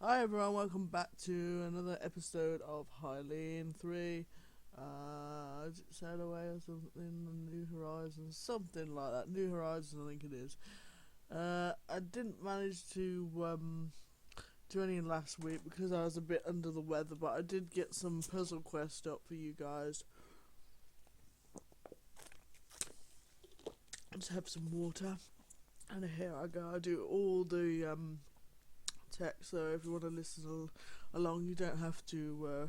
Hi everyone, welcome back to another episode of Heileen 3. Is it Sail Away or something? New Horizons, something like that. New Horizons, I think it is. I didn't manage to do any last week because I was a bit under the weather, but I did get some puzzle quest up for you guys. Just have some water, and here I go. I do all the text, so if you want to listen along, you don't have to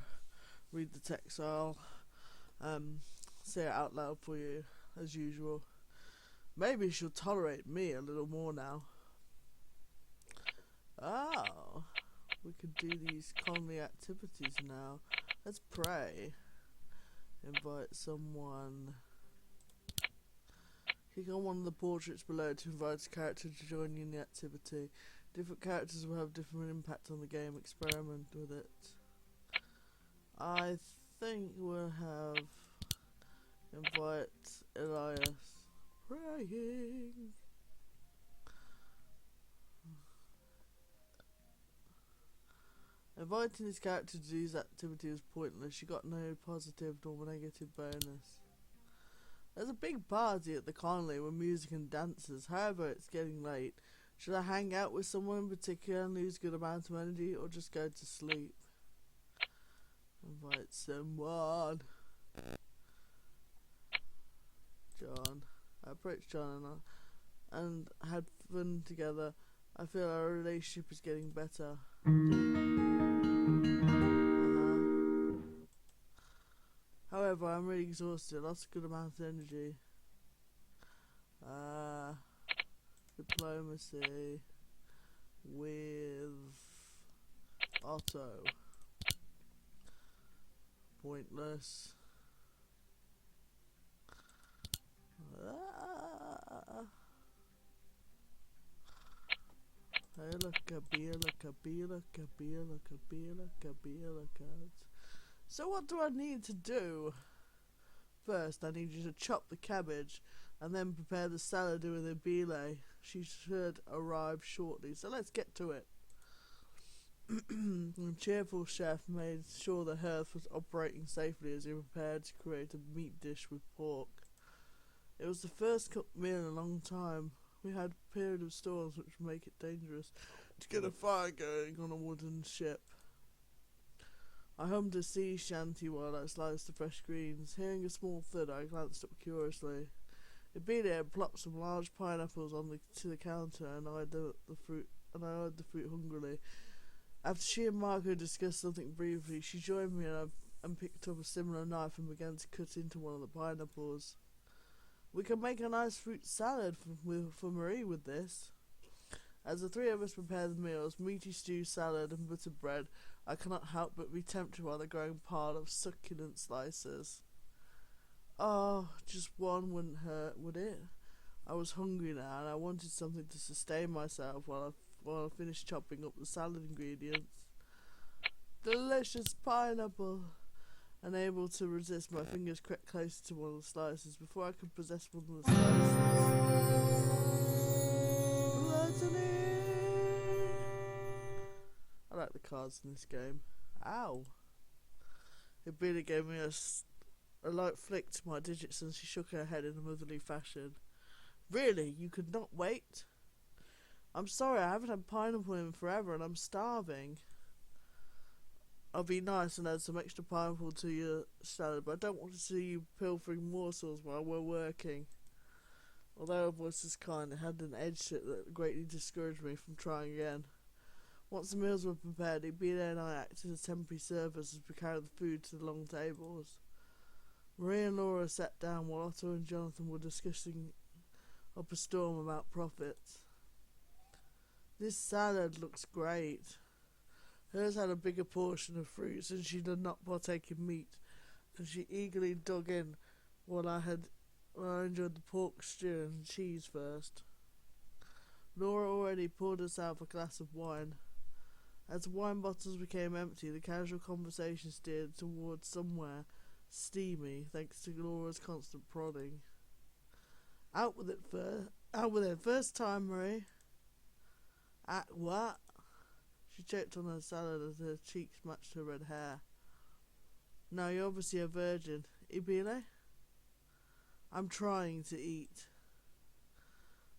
read the text. I'll say it out loud for you as usual. Maybe she'll tolerate me a little more now. Oh, we could do these colony activities now. Let's pray. Invite someone. Click on one of the portraits below to invite a character to join you in the activity. Different characters will have different impact on the game. Experiment with it. I think we'll have invite Elias. Praying. Inviting this character to do this activity was pointless. She got no positive nor negative bonus. There's a big party at the colony with music and dancers. However, it's getting late. Should I hang out with someone in particular and lose a good amount of energy, or just go to sleep? Invite someone. John. I approached John and had fun together. I feel our relationship is getting better. However, I'm really exhausted. Lost a good amount of energy. Diplomacy with Otto. Pointless. Hey, look a beer, look a beer, look a beer, look a beer, look a beer, look a. So what do I need to do? First, I need you to chop the cabbage and then prepare the salad with a bile. She should arrive shortly, so let's get to it. The cheerful chef made sure the hearth was operating safely as he prepared to create a meat dish with pork. It was the first cooked meal in a long time. We had a period of storms which would make it dangerous to get a fire going on a wooden ship. I hummed a sea shanty while I sliced the fresh greens. Hearing a small thud, I glanced up curiously. Ibida had plopped some large pineapples to the counter, and I eyed the fruit hungrily. After she and Marco discussed something briefly, she joined me and picked up a similar knife and began to cut into one of the pineapples. We can make a nice fruit salad for Marie with this. As the three of us prepared the meals, meaty stew, salad, and buttered bread, I cannot help but be tempted by the growing pile of succulent slices. Oh, just one wouldn't hurt, would it? I was hungry now, and I wanted something to sustain myself while I finished chopping up the salad ingredients. Delicious pineapple! Unable to resist, my fingers crept closer to one of the slices. Before I could possess one of the slices, gluttony! I like the cards in this game. Ow! It really gave me a light flick to my digits, and she shook her head in a motherly fashion. Really? You could not wait? I'm sorry, I haven't had pineapple in forever, and I'm starving. I'll be nice and add some extra pineapple to your salad, but I don't want to see you pilfering morsels while we're working. Although her voice was kind, it had an edge to it that greatly discouraged me from trying again. Once the meals were prepared, Ibida and I acted as temporary servers as we carried the food to the long tables. Marie and Laura sat down while Otto and Jonathan were discussing up a storm about profits. This salad looks great. Hers had a bigger portion of fruits, and she did not partake in meat, and she eagerly dug in while I enjoyed the pork stew and cheese first. Laura already poured herself a glass of wine. As the wine bottles became empty, the casual conversation steered towards somewhere steamy, thanks to Laura's constant prodding. Out with it, first time, Marie. At what? She choked on her salad as her cheeks matched her red hair. No, you're obviously a virgin. Ibile? I'm trying to eat.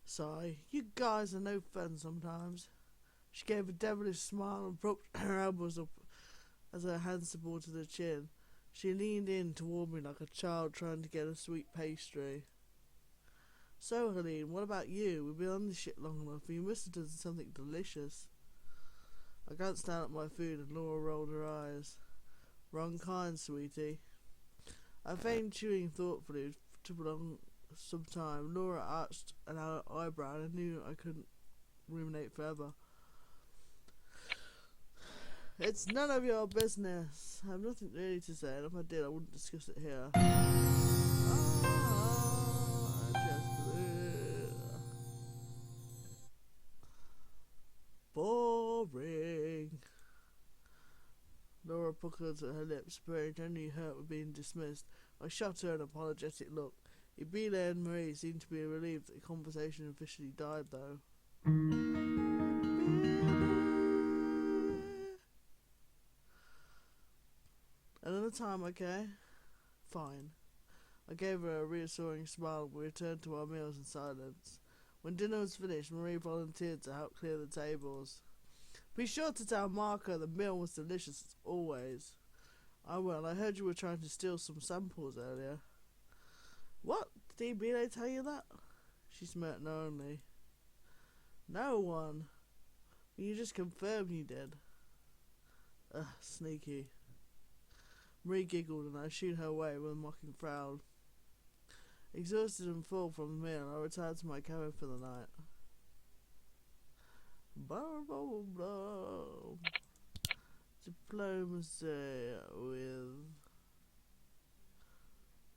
Sigh. You guys are no fun sometimes. She gave a devilish smile and propped her elbows up as her hands supported her chin. She leaned in toward me like a child trying to get a sweet pastry. So, Heileen, what about you? We've been on this shit long enough, and you must have done something delicious. I glanced down at my food, and Laura rolled her eyes. Wrong kind, sweetie. I feigned chewing thoughtfully to prolong some time. Laura arched an eyebrow, and I knew I couldn't ruminate forever. It's none of your business. I have nothing really to say, and if I did, I wouldn't discuss it here. Boring. Laura puckered at her lips, appearing genuinely hurt with being dismissed. I shot her an apologetic look. Ibile and Marie seemed to be relieved that the conversation officially died, though. Another time, okay? Fine. I gave her a reassuring smile and we returned to our meals in silence. When dinner was finished, Marie volunteered to help clear the tables. Be sure to tell Marco the meal was delicious as always. I will. I heard you were trying to steal some samples earlier. What? Did Ibile tell you that? She smirked knowingly. No one. You just confirmed you did. Ugh, sneaky. Marie giggled and I shooed her away with a mocking frown. Exhausted and full from the meal, I retired to my cabin for the night. Blah, blah, blah. Diplomacy with...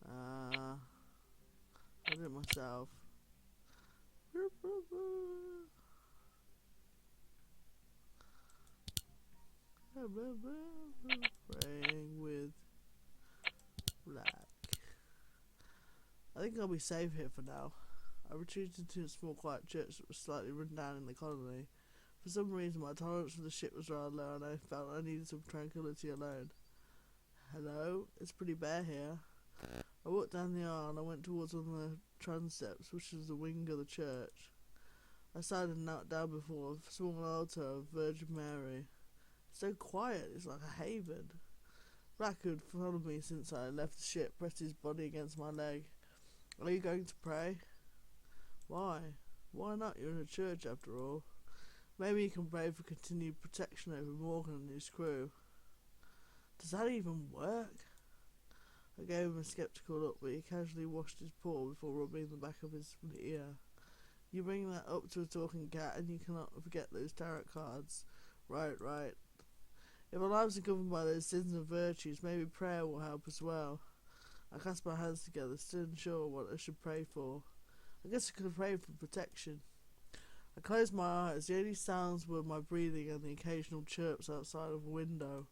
I did it myself. Praying with black. I think I'll be safe here for now. I retreated to a small quiet church that was slightly run down in the colony. For some reason my tolerance for the ship was rather low and I felt I needed some tranquility alone. Hello? It's pretty bare here. I walked down the aisle and I went towards one of the transepts, which was the wing of the church. I sighed and knelt down before a small altar of Virgin Mary. It's so quiet, it's like a haven. Black, who had followed me since I left the ship, pressed his body against my leg. Are you going to pray? Why? Why not? You're in a church after all. Maybe you can pray for continued protection over Morgan and his crew. Does that even work? I gave him a sceptical look, but he casually washed his paw before rubbing the back of his ear. You bring that up to a talking cat and you cannot forget those tarot cards. Right. If our lives are governed by those sins and virtues, maybe prayer will help as well. I clasped my hands together, still unsure what I should pray for. I guess I could pray for protection. I closed my eyes. The only sounds were my breathing and the occasional chirps outside of a window.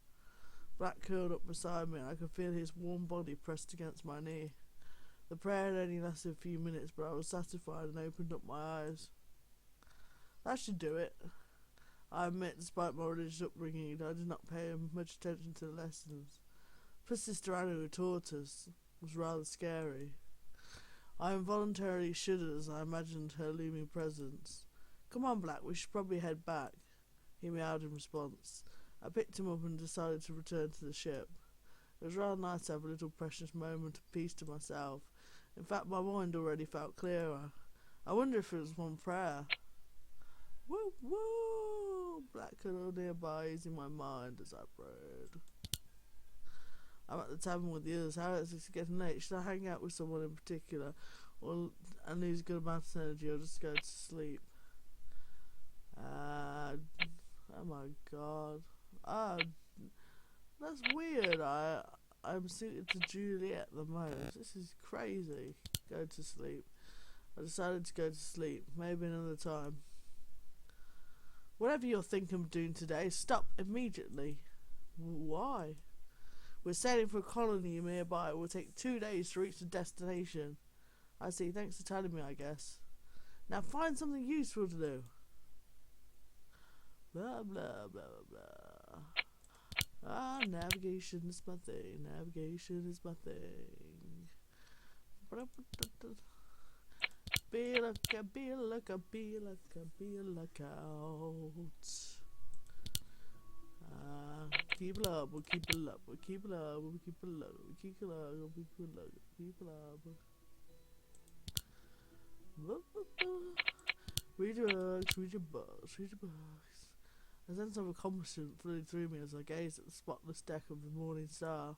Black curled up beside me and I could feel his warm body pressed against my knee. The prayer had only lasted a few minutes, but I was satisfied and opened up my eyes. That should do it. I admit, despite my religious upbringing, I did not pay much attention to the lessons. Plus, Sister Anna, who taught us, was rather scary. I involuntarily shuddered as I imagined her looming presence. Come on, Black, we should probably head back. He meowed in response. I picked him up and decided to return to the ship. It was rather nice to have a little precious moment of peace to myself. In fact, my mind already felt clearer. I wonder if it was one prayer. Woo woo! Black cuddled nearby, easing my mind as I prayed. I'm at the tavern with the others. How is it getting late? Should I hang out with someone in particular, and lose a good amount of energy, or just go to sleep? Oh my god. That's weird. I'm suited to Juliet the most. This is crazy. Go to sleep. I decided to go to sleep. Maybe another time. Whatever you're thinking of doing today, stop immediately. Why? We're sailing for a colony nearby. It will take 2 days to reach the destination. I see. Thanks for telling me, I guess. Now find something useful to do. Blah, blah, blah, blah. Ah, navigation is my thing. Navigation is my thing. Be like a, be like a, be like a, be like out. Keep it up, we'll keep it up, we'll keep it up, we'll keep it up, we'll keep it up, we'll keep it up, keep it up. Read your books, read your books, read your books. A sense of accomplishment flew through me as I gazed at the spotless deck of the Morning Star.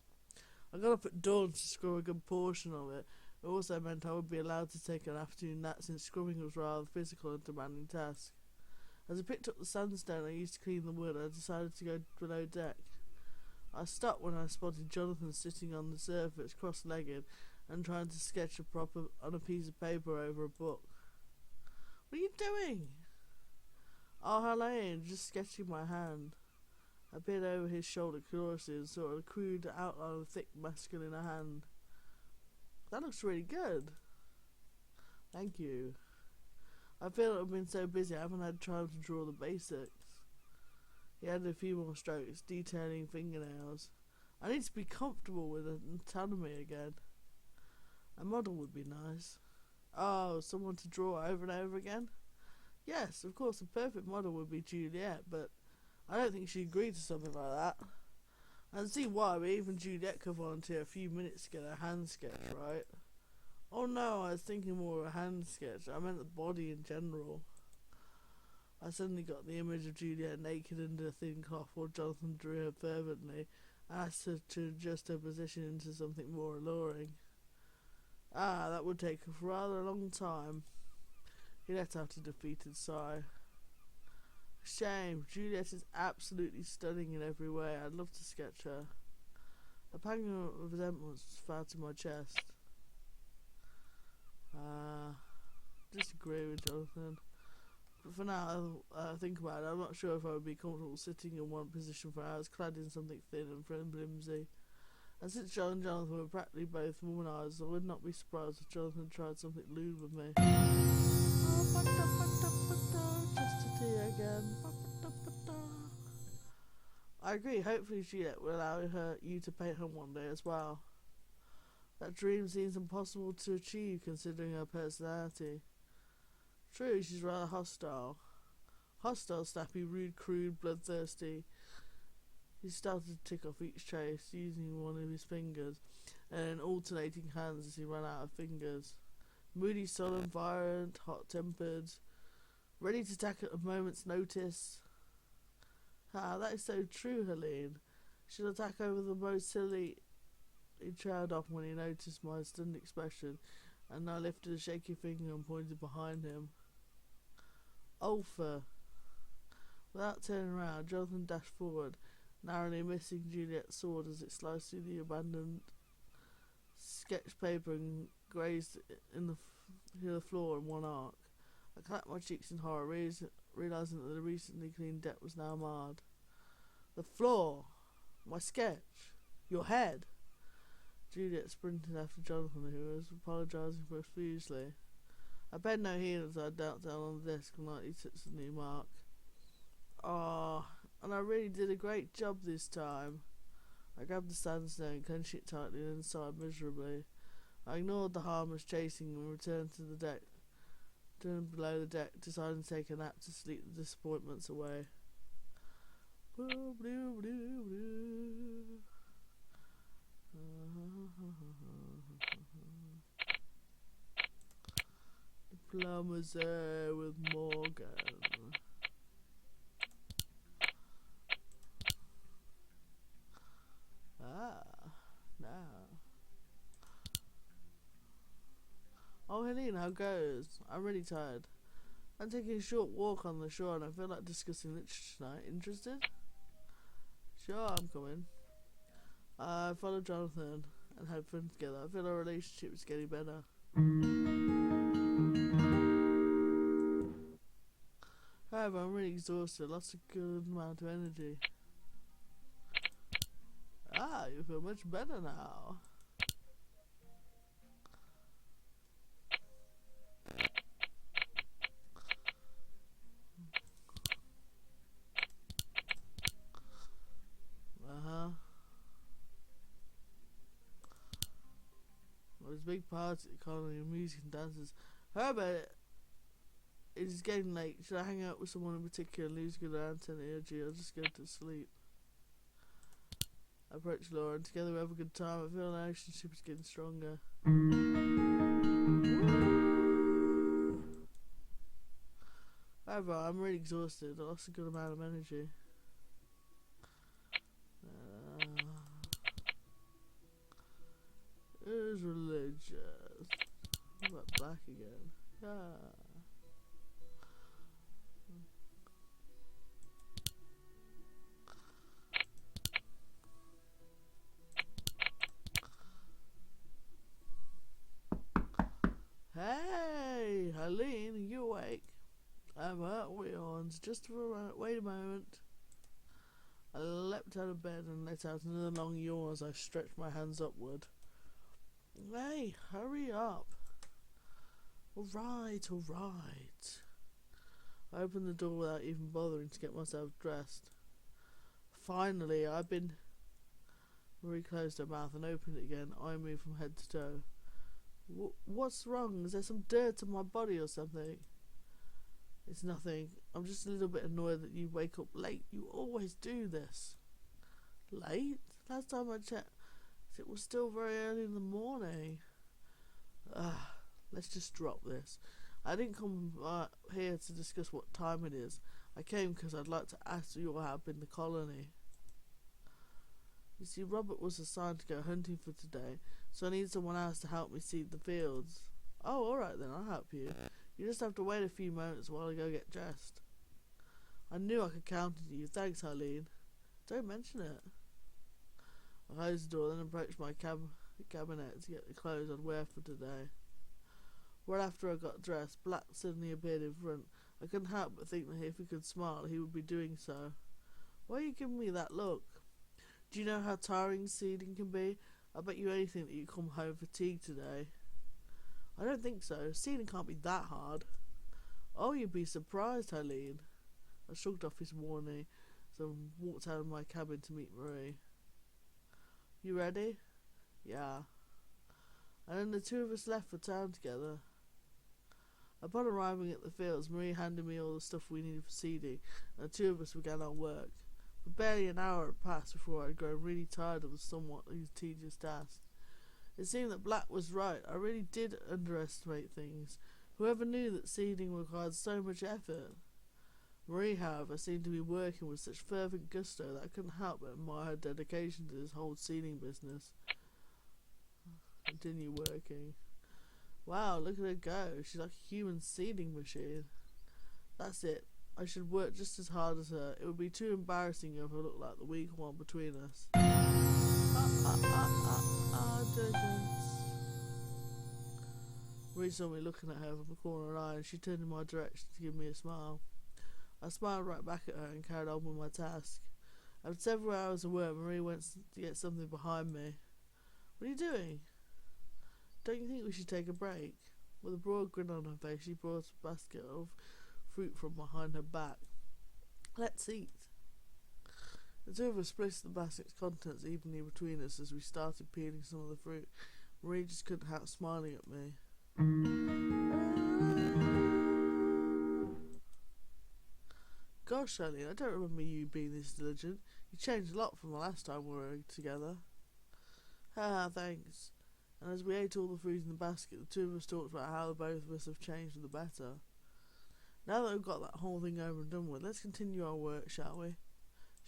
I got up at dawn to scrub a good portion of it. It also meant I would be allowed to take an afternoon nap since scrubbing was a rather physical and demanding task. As I picked up the sandstone I used to clean the wood, I decided to go below deck. I stopped when I spotted Jonathan sitting on the surface, cross-legged, and trying to sketch on a piece of paper over a book. What are you doing? Oh, Heileen, just sketching my hand. I peered over his shoulder curiously and saw a crude outline of a thick masculine hand. That looks really good. Thank you. I feel I've been so busy I haven't had time to draw the basics. He added a few more strokes, detailing fingernails. I need to be comfortable with anatomy again. A model would be nice. Oh, someone to draw over and over again? Yes, of course, a perfect model would be Juliet, but I don't think she'd agree to something like that. I can see why, but even Juliet could volunteer a few minutes to get a hand sketch, right? Oh no, I was thinking more of a hand sketch. I meant the body in general. I suddenly got the image of Juliet naked under a thin cloth while Jonathan drew her fervently, and asked her to adjust her position into something more alluring. Ah, that would take rather a long time. He let out a defeated sigh. Shame, Juliet is absolutely stunning in every way. I'd love to sketch her. A pang of resentment fell to my chest. Disagree with Jonathan. But for now, I think about it, I'm not sure if I would be comfortable sitting in one position for hours, clad in something thin and flimsy. And since John and Jonathan were practically both womanized, I would not be surprised if Jonathan tried something lewd with me. Chastity again. I agree, hopefully Juliet will allow you to paint her one day as well. That dream seems impossible to achieve considering her personality. True, she's rather hostile. Hostile, snappy, rude, crude, bloodthirsty. He started to tick off each trace, using one of his fingers, and then alternating hands as he ran out of fingers. Moody, solemn, violent, hot-tempered, ready to attack at a moment's notice. Ah, that is so true, Heileen. She'll attack over the most silly. He trailed off when he noticed my stunned expression, and I lifted a shaky finger and pointed behind him. Ulfa. Without turning around, Jonathan dashed forward, narrowly missing Juliet's sword as it sliced through the abandoned sketch paper and grazed the floor in one arc. I clapped my cheeks in horror, realizing that the recently cleaned deck was now marred. The floor! My sketch! Your head! Juliet sprinted after Jonathan, who was apologising profusely. I paid no heed as I knelt down on the desk and lightly touched the new mark. Ah, and I really did a great job this time. I grabbed the sandstone, clenched it tightly, and then sighed miserably. I ignored the harmless chasing and returned to the deck. Turned below the deck, deciding to take a nap to sleep the disappointments away. Diplomacy with Morgan. Now. Oh, Heileen, how goes? I'm really tired. I'm taking a short walk on the shore and I feel like discussing literature tonight. Interested? Sure, I'm coming. I followed Jonathan and had fun together. I feel our relationship is getting better. However, I'm really exhausted. Lost a good amount of energy. Ah, you feel much better now. There's a big party at the colony of music and dances. Herbert, it is getting late. Should I hang out with someone in particular and lose good energy, or just go to sleep? I approach Laura, and together we have a good time. I feel our relationship is getting stronger. However, I'm really exhausted. I lost a good amount of energy. Is religious. What about black again? Hey, Heileen, are you awake? I'm out with yawns. Just for a moment. Wait a moment. I leapt out of bed and let out another long yawn as I stretched my hands upward. Hey, hurry up. Alright. I opened the door without even bothering to get myself dressed. Finally, Marie closed her mouth and opened it again, eyeing me from head to toe. What's wrong? Is there some dirt on my body or something? It's nothing. I'm just a little bit annoyed that you wake up late. You always do this. Late? Last time I checked, it was still very early in the morning. Let's just drop this. I didn't come here to discuss what time it is. I came because I'd like to ask your help in the colony. You see, Robert was assigned to go hunting for today, so I need someone else to help me seed the fields. Oh, alright then, I'll help you. You just have to wait a few moments while I go get dressed. I knew I could count on you. Thanks, Heileen. Don't mention it. I closed the door, then approached my cabinet to get the clothes I'd wear for today. Right after I got dressed, Black suddenly appeared in front. I couldn't help but think that if he could smile, he would be doing so. Why are you giving me that look? Do you know how tiring seeding can be? I bet you anything that you come home fatigued today. I don't think so. Seeding can't be that hard. Oh, you'd be surprised, Heileen. I shrugged off his warning, so walked out of my cabin to meet Marie. You ready? Yeah. And then the two of us left for town together. Upon arriving at the fields, Marie handed me all the stuff we needed for seeding, and the two of us began our work. But barely an hour had passed before I had grown really tired of the somewhat tedious task. It seemed that Black was right. I really did underestimate things. Whoever knew that seeding required so much effort? Marie, however, seemed to be working with such fervent gusto that I couldn't help but admire her dedication to this whole seeding business. Continue working. Wow, look at her go. She's like a human seeding machine. That's it. I should work just as hard as her. It would be too embarrassing if I looked like the weak one between us. Diligence. Marie saw me looking at her from the corner of her eye, and she turned in my direction to give me a smile. I smiled right back at her and carried on with my task. After several hours of work, Marie went to get something behind me. What are you doing? Don't you think we should take a break? With a broad grin on her face, she brought a basket of fruit from behind her back. Let's eat. The two of us split the basket's contents evenly between us as we started peeling some of the fruit. Marie just couldn't help smiling at me. Gosh, Heileen, I don't remember you being this diligent. You changed a lot from the last time we were together. Thanks. And as we ate all the fruit in the basket, the two of us talked about how both of us have changed for the better. Now that we've got that whole thing over and done with, let's continue our work, shall we?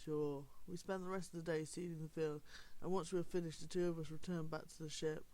Sure. We spent the rest of the day seeding the field, and once we were finished, the two of us returned back to the ship.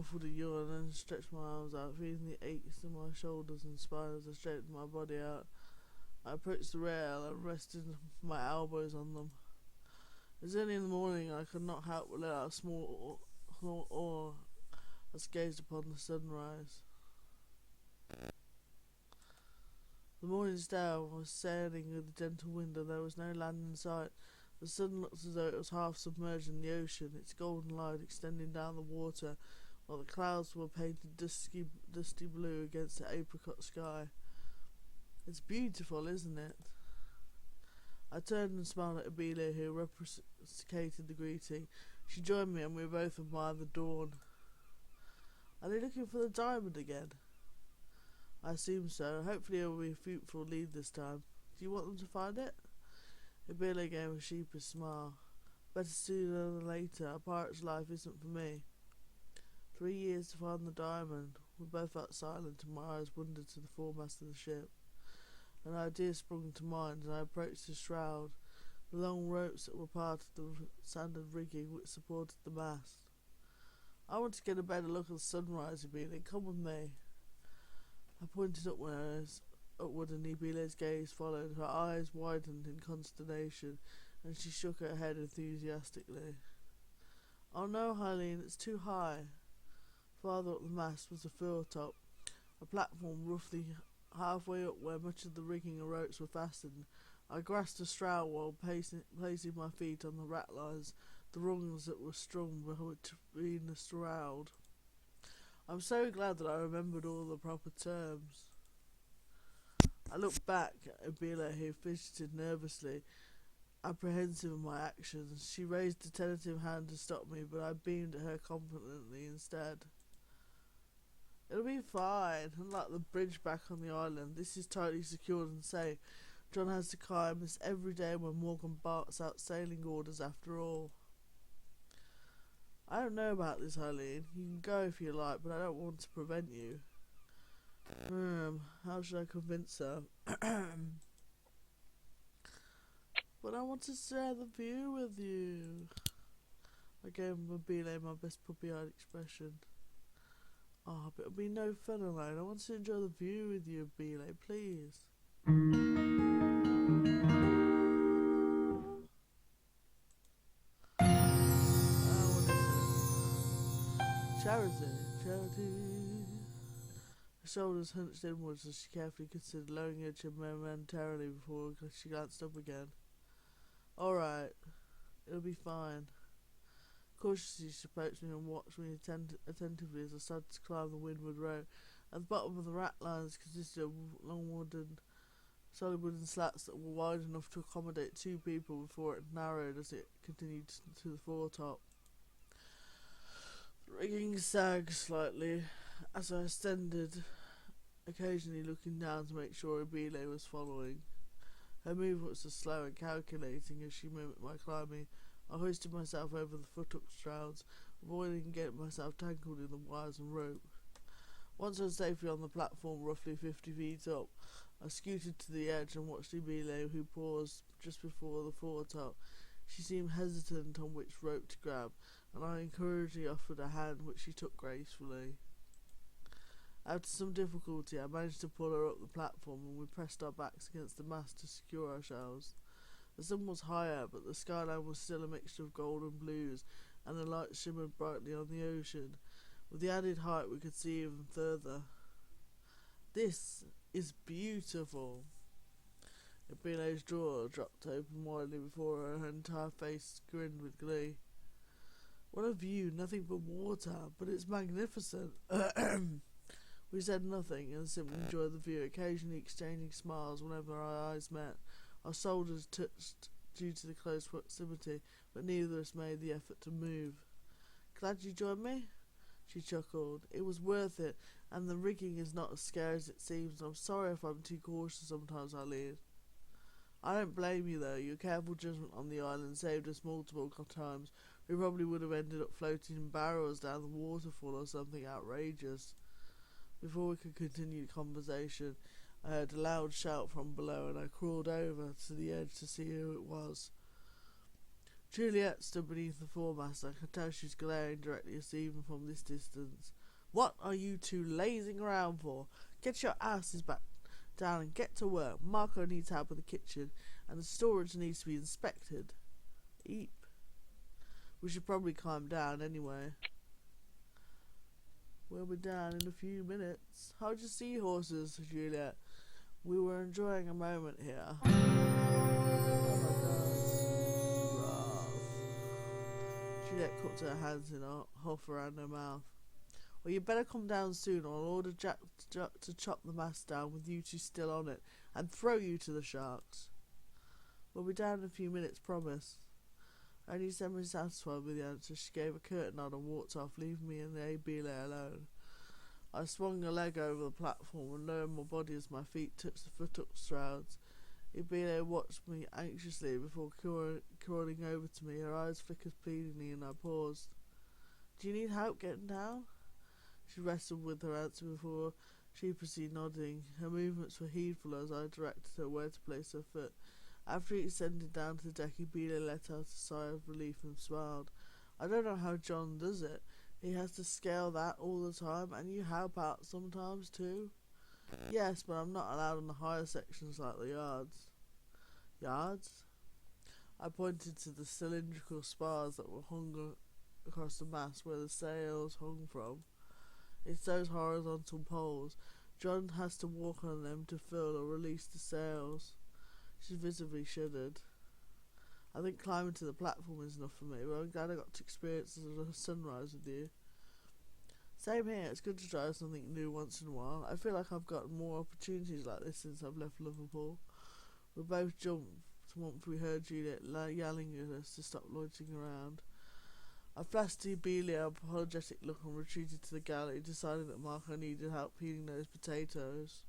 muffled a yawn and then stretched my arms out, feeling the aches in my shoulders and spine as I straightened my body out. I approached the rail and rested my elbows on them. It was early in the morning, and I could not help but let out a small awe as I gazed upon the sunrise. The morning star was sailing with a gentle wind, and there was no land in sight. The sun looked as though it was half submerged in the ocean, its golden light extending down the water, while the clouds were painted dusty blue against the apricot sky. It's beautiful, isn't it? I turned and smiled at Abile, who reciprocated the greeting. She joined me, and we both admired the dawn. Are they looking for the diamond again? I assume so. Hopefully it will be a fruitful lead this time. Do you want them to find it? Abile gave a sheepish smile. Better sooner than later. A pirate's life isn't for me. 3 years to find the diamond. We both felt silent, and my eyes wandered to the foremast of the ship. An idea sprung to mind, and I approached the shroud, the long ropes that were part of the sanded rigging which supported the mast. I want to get a better look at the sunrise, Abile. Come with me. I pointed upward, and Ibile's gaze followed. Her eyes widened in consternation, and she shook her head enthusiastically. Oh no, Heileen, it's too high. Farther up the mast was a foretop, a platform roughly halfway up where much of the rigging and ropes were fastened. I grasped a shroud while placing my feet on the ratlines, the rungs that were strung between the shroud. I'm so glad that I remembered all the proper terms. I looked back at Abile, who fidgeted nervously, apprehensive of my actions. She raised a tentative hand to stop me, but I beamed at her confidently instead. It'll be fine. Unlike the bridge back on the island, this is tightly secured and safe. John has to climb this every day when Morgan barks out sailing orders after all. I don't know about this, Heileen. You can go if you like, but I don't want to prevent you. How should I convince her? But I want to share the view with you. I gave Abile my best puppy-eyed expression. Oh, but it'll be no fun alone. I want to enjoy the view with you, Abile, please. Charity. Her shoulders hunched inwards as she carefully considered, lowering her chin momentarily before she glanced up again. All right, it'll be fine. Cautiously she approached me and watched me attentively as I started to climb the windward rope. At the bottom of the ratlines consisted of solid wooden slats that were wide enough to accommodate 2 people before it narrowed as it continued to the foretop. The rigging sagged slightly as I ascended, occasionally looking down to make sure Abile was following. Her movements were slow and calculating as she mimicked my climbing. I hoisted myself over the futtock shrouds, avoiding getting myself tangled in the wires and rope. Once I was safely on the platform, roughly 50 feet up, I scooted to the edge and watched Abile, who paused just before the foretop. She seemed hesitant on which rope to grab, and I encouragingly offered a hand, which she took gracefully. After some difficulty, I managed to pull her up the platform, and we pressed our backs against the mast to secure ourselves. The sun was higher, but the skyline was still a mixture of gold and blues, and the light shimmered brightly on the ocean. With the added height, we could see even further. This is beautiful. Abile's jaw dropped open widely before her, and her entire face grinned with glee. What a view, nothing but water, but it's magnificent. We said nothing and simply enjoyed the view, occasionally exchanging smiles whenever our eyes met. Our shoulders touched due to the close proximity, but neither of us made the effort to move. Glad you joined me? She chuckled. It was worth it, and the rigging is not as scary as it seems. I'm sorry if I'm too cautious sometimes, Heileen. I don't blame you, though. Your careful judgment on the island saved us multiple times. We probably would have ended up floating in barrels down the waterfall or something outrageous. Before we could continue the conversation, I heard a loud shout from below, and I crawled over to the edge to see who it was. Juliet stood beneath the foremast. I could tell she's glaring directly at us even from this distance. What are you two lazing around for? Get your asses back down and get to work. Marco needs help in the kitchen, and the storage needs to be inspected. Eep. We should probably climb down anyway. We'll be down in a few minutes. How'd your seahorses, Juliet? We were enjoying a moment here. Oh my god. Juliet cupped her hands in a huff around her mouth. Well, you better come down soon, or I'll order Jack to chop the mast down with you two still on it, and throw you to the sharks. We'll be down in a few minutes, promise. Only semi-satisfied with the answer, she gave a curt nod and walked off, leaving me and the A-belay alone. I swung a leg over the platform and lowered my body as my feet touched the futtock shrouds. A-belay watched me anxiously before crawling over to me. Her eyes flickered pleadingly and I paused. Do you need help getting down? She wrestled with her answer before sheepishly nodding. Her movements were heedful as I directed her where to place her foot. After he descended down to the deck, Billy let out a sigh of relief and smiled. I don't know how John does it. He has to scale that all the time, and you help out sometimes too? Yes, but I'm not allowed on the higher sections like the yards. Yards? I pointed to the cylindrical spars that were hung across the mast where the sails hung from. It's those horizontal poles. John has to walk on them to fill or release the sails. She visibly shuddered. I think climbing to the platform is enough for me, but I'm glad I got to experience the sunrise with you. Same here, it's good to try something new once in a while. I feel like I've gotten more opportunities like this since I've left Liverpool. We both jumped once we heard Juliet yelling at us to stop loitering around. I flashed to Beeley an apologetic look and retreated to the galley, deciding that Marco needed help peeling those potatoes.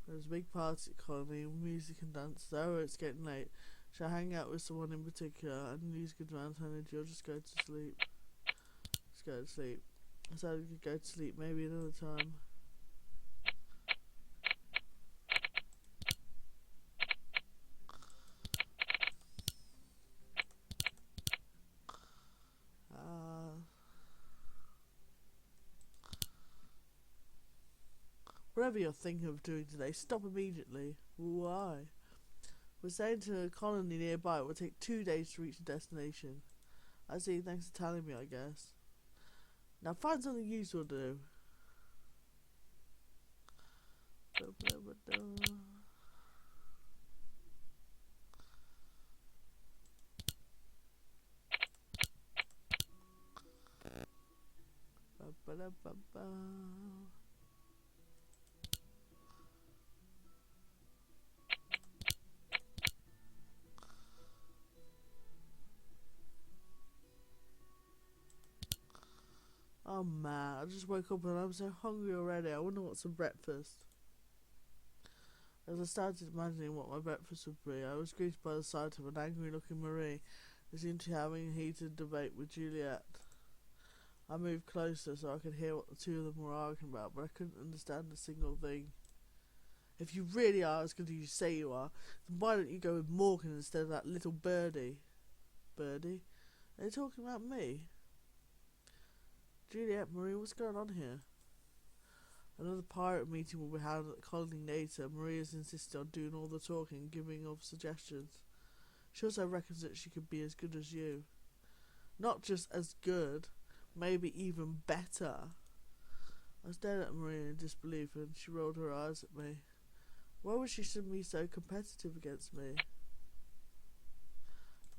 There's a big party at Colony with music and dance. Oh, it's getting late. Shall I hang out with someone in particular? I can use good amount of energy or just go to sleep? Just go to sleep. I said we could go to sleep maybe another time. Whatever you're thinking of doing today, stop immediately. Why? We're staying to a colony nearby. It will take 2 days to reach the destination. I see, thanks for telling me, I guess. Now find something useful to do. Oh man, I just woke up and I'm so hungry already. I wonder what's for breakfast. As I started imagining what my breakfast would be, I was greeted by the sight of an angry-looking Marie who seemed to be having a heated debate with Juliet. I moved closer so I could hear what the two of them were arguing about, but I couldn't understand a single thing. If you really are as good as you say you are, then why don't you go with Morgan instead of that little birdie? Birdie? Are they talking about me? Juliet, Marie, what's going on here? Another pirate meeting will be held at the colony later. Maria's insisted on doing all the talking and giving of suggestions. She also reckons that she could be as good as you. Not just as good, maybe even better. I stared at Maria in disbelief and she rolled her eyes at me. Why would she be so competitive against me?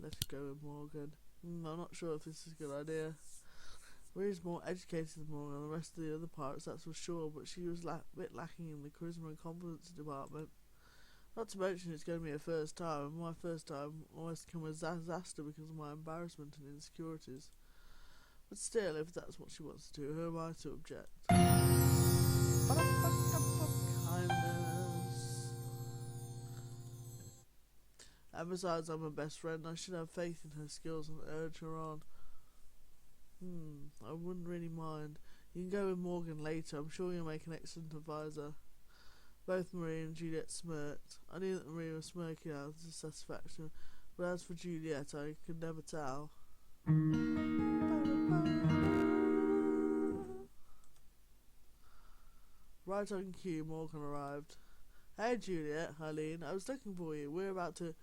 Let's go with Morgan. I'm not sure if this is a good idea. Maria's more educated than Morgan and the rest of the other pirates, that's for sure, but she was a bit lacking in the charisma and confidence department. Not to mention it's going to be her first time, and my first time almost became a disaster because of my embarrassment and insecurities. But still, if that's what she wants to do, who am I to object? Kindness. And besides, I'm her best friend. I should have faith in her skills and urge her on. I wouldn't really mind. You can go with Morgan later. I'm sure you'll make an excellent advisor. Both Marie and Juliet smirked. I knew that Marie was smirking out of dissatisfaction, but as for Juliet, I could never tell. Right on cue, Morgan arrived. Hey Juliet, Heileen, I was looking for you. We're about to...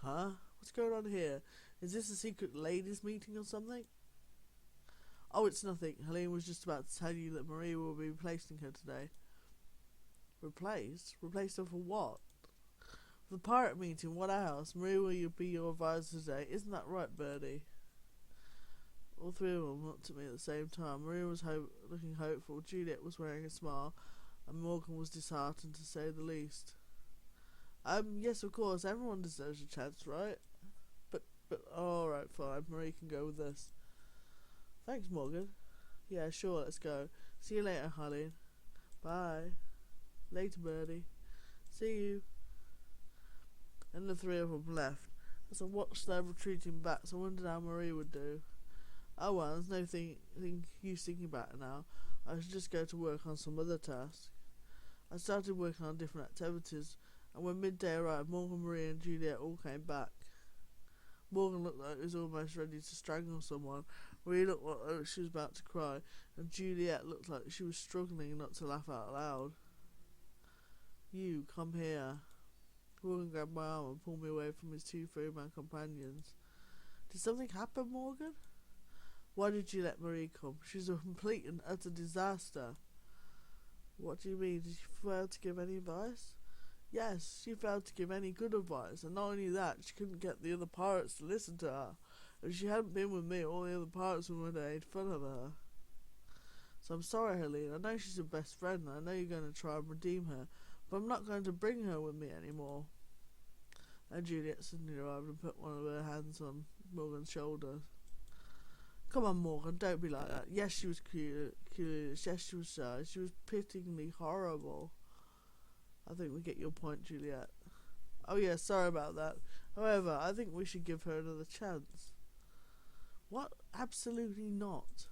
Huh? What's going on here? Is this a secret ladies' meeting or something? Oh, it's nothing. Heileen was just about to tell you that Marie will be replacing her today. Replaced? Replaced her for what? For the pirate meeting, what else? Marie will be your advisor today. Isn't that right, Birdie? All three of them looked at me at the same time. Marie was looking hopeful, Juliet was wearing a smile, and Morgan was disheartened to say the least. Yes, of course, everyone deserves a chance, right? But, alright, fine, Marie can go with this. Thanks, Morgan. Yeah, sure, let's go. See you later, Heileen. Bye. Later, Birdie. See you. And the three of them left. As I watched their retreating backs, I wondered how Marie would do. Oh well, there's no use thinking about it now. I should just go to work on some other tasks. I started working on different activities, and when midday arrived, Morgan, Marie and Juliet all came back. Morgan looked like she was almost ready to strangle someone. Marie looked like she was about to cry, and Juliet looked like she was struggling not to laugh out loud. You, come here. Morgan grabbed my arm and pulled me away from his two three-man companions. Did something happen, Morgan? Why did you let Marie come? She's a complete and utter disaster. What do you mean? Did she fail to give any advice? Yes, she failed to give any good advice, and not only that, she couldn't get the other pirates to listen to her. If she hadn't been with me, all the other pirates would have made fun of her. So I'm sorry, Heileen. I know she's your best friend, and I know you're going to try and redeem her, but I'm not going to bring her with me anymore. And Juliet suddenly arrived and put one of her hands on Morgan's shoulder. Come on, Morgan, don't be like that. Yes, she was curious. Yes, she was shy. She was pityingly horrible. I think we get your point, Juliet. Oh, yeah, sorry about that. However, I think we should give her another chance. What? Absolutely not.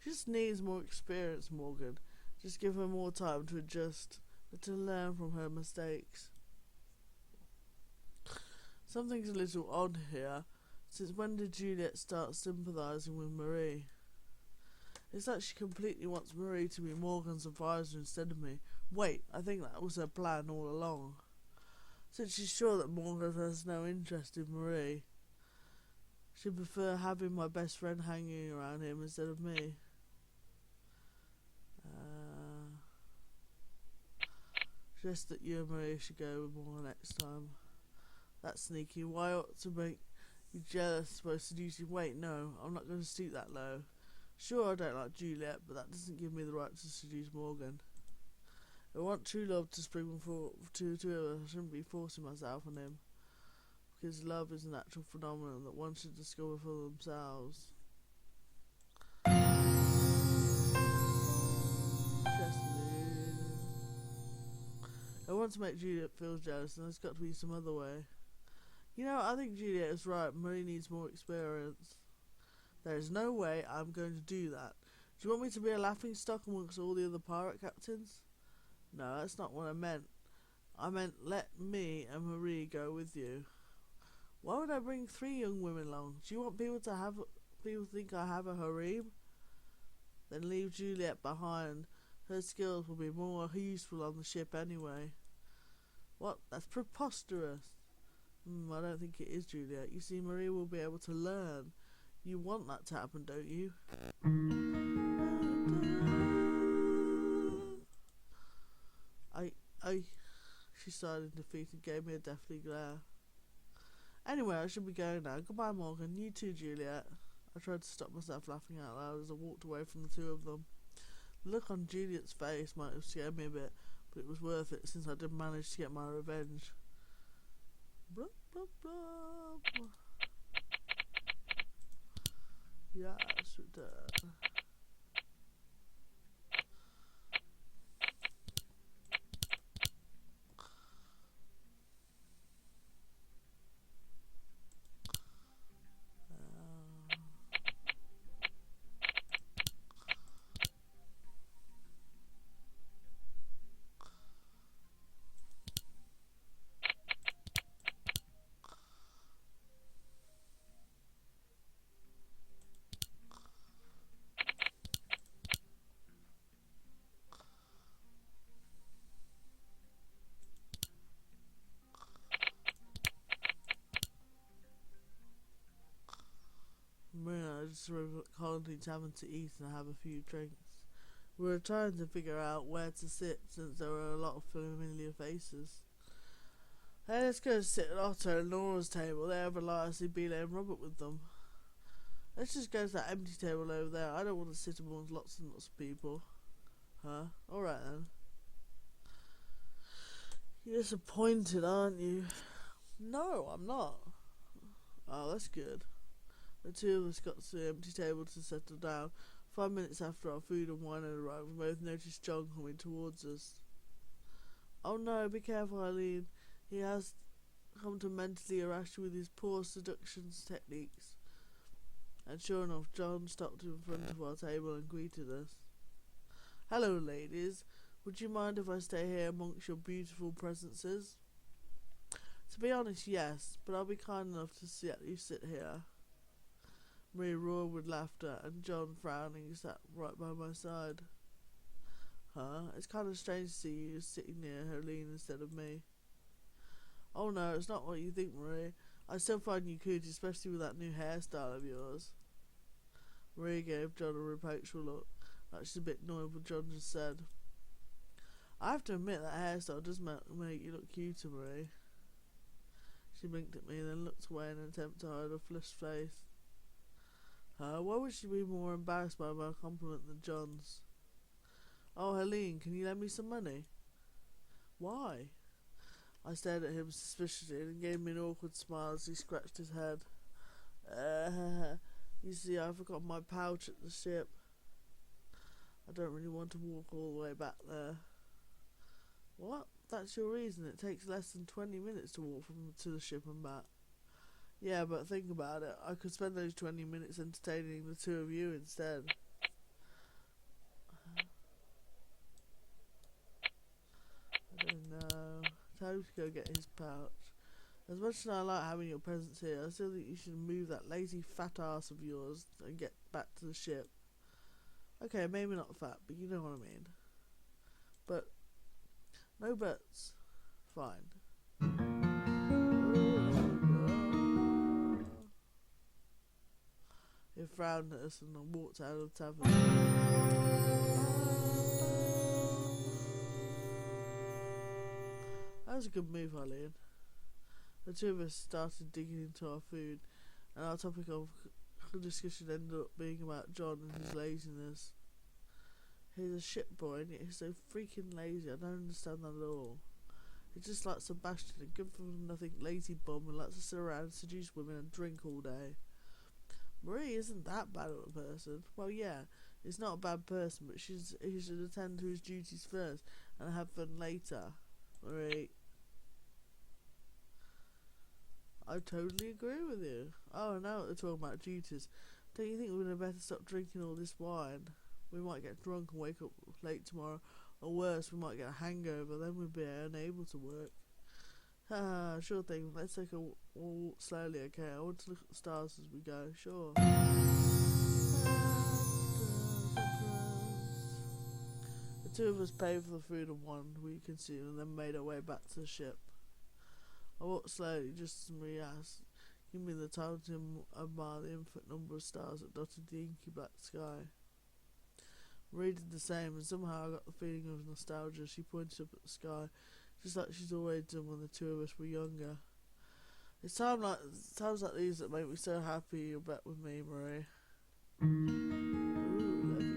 She just needs more experience, Morgan. Just give her more time to adjust, but to learn from her mistakes. Something's a little odd here. Since when did Juliet start sympathising with Marie? It's like she completely wants Marie to be Morgan's advisor instead of me. Wait, I think that was her plan all along. Since she's sure that Morgan has no interest in Marie, she'd prefer having my best friend hanging around him instead of me. Just that you and Marie should go with Morgan next time. That's sneaky. Why ought to make you jealous supposed to seduce you? Wait, no, I'm not going to stoop that low. Sure, I don't like Juliet, but that doesn't give me the right to seduce Morgan. If I want true love to spring from two of us, I shouldn't be forcing myself on him. Because love is a natural phenomenon that one should discover for themselves. I want to make Juliet feel jealous, and there's got to be some other way. You know, I think Juliet is right. Marie needs more experience. There is no way I'm going to do that. Do you want me to be a laughingstock amongst all the other pirate captains? No, that's not what I meant. I meant let me and Marie go with you. Why would I bring 3 young women along? Do you want people to think I have a harem? Then leave Juliet behind. Her skills will be more useful on the ship anyway. What? That's preposterous. I don't think it is, Juliet. You see, Marie will be able to learn. You want that to happen, don't you? She sighed in defeat and gave me a deathly glare. Anyway, I should be going now. Goodbye, Morgan. You too, Juliet. I tried to stop myself laughing out loud as I walked away from the two of them. The look on Juliet's face might have scared me a bit, but it was worth it since I did manage to get my revenge. Blah, blah, blah. Yes, return. to the Colony Tavern to eat and have a few drinks. We were trying to figure out where to sit since there were a lot of familiar faces. Hey, let's go sit at Otto and Laura's table. They have Elias, Bela and Robert with them. Let's just go to that empty table over there. I don't want to sit amongst lots and lots of people. Huh? Alright then. You're disappointed, aren't you? No, I'm not. Oh, that's good. The two of us got to the empty table to settle down. 5 minutes after our food and wine had arrived, we both noticed John coming towards us. Oh no, be careful, Heileen. He has come to mentally harass you with his poor seduction techniques. And sure enough, John stopped in front of our table and greeted us. Hello, ladies. Would you mind if I stay here amongst your beautiful presences? To be honest, yes, but I'll be kind enough to let you sit here. Marie roared with laughter, and John, frowning, sat right by my side. Huh? It's kind of strange to see you sitting near Heileen instead of me. Oh no, it's not what you think, Marie. I still find you cute, especially with that new hairstyle of yours. Marie gave John a reproachful look, like she's a bit annoyed what John just said. I have to admit that hairstyle does make you look cuter, Marie. She blinked at me and then looked away in an attempt to hide her flushed face. Why would she be more embarrassed by my compliment than John's? Oh, Heileen, can you lend me some money? Why? I stared at him suspiciously and he gave me an awkward smile as he scratched his head. You see, I forgot my pouch at the ship. I don't really want to walk all the way back there. What? That's your reason? It takes less than 20 minutes to walk to the ship and back. Yeah, but think about it. I could spend those 20 minutes entertaining the two of you instead. I don't know. Time to go get his pouch. As much as I like having your presence here, I still think you should move that lazy fat ass of yours and get back to the ship. Okay, maybe not fat, but you know what I mean. But, no buts. Fine. He frowned at us and walked out of the tavern. That was a good move, Heileen. The two of us started digging into our food, and our topic of discussion ended up being about John and his laziness. He's a shit boy, and yet he's so freaking lazy. I don't understand that at all. He's just like Sebastian, a good for nothing lazy bum who likes to sit around and seduce women and drink all day. Marie isn't that bad of a person. Well, yeah, he's not a bad person, but he should attend to his duties first and have fun later. Marie. I totally agree with you. Oh, now they're talking about duties. Don't you think we'd have better stop drinking all this wine? We might get drunk and wake up late tomorrow, or worse, we might get a hangover, then we'd be unable to work. Sure thing. Let's take a walk slowly, okay? I want to look at the stars as we go. Sure. The two of us paid for the food and wine we consumed and then made our way back to the ship. I walked slowly, just as Marie asked, give me the time to admire the infinite number of stars that dotted the inky black sky. Marie did the same, and somehow I got the feeling of nostalgia. She pointed up at the sky, just like she's always done when the two of us were younger. It's times like these that make me so happy you're back with me, Marie. Ooh, lovely.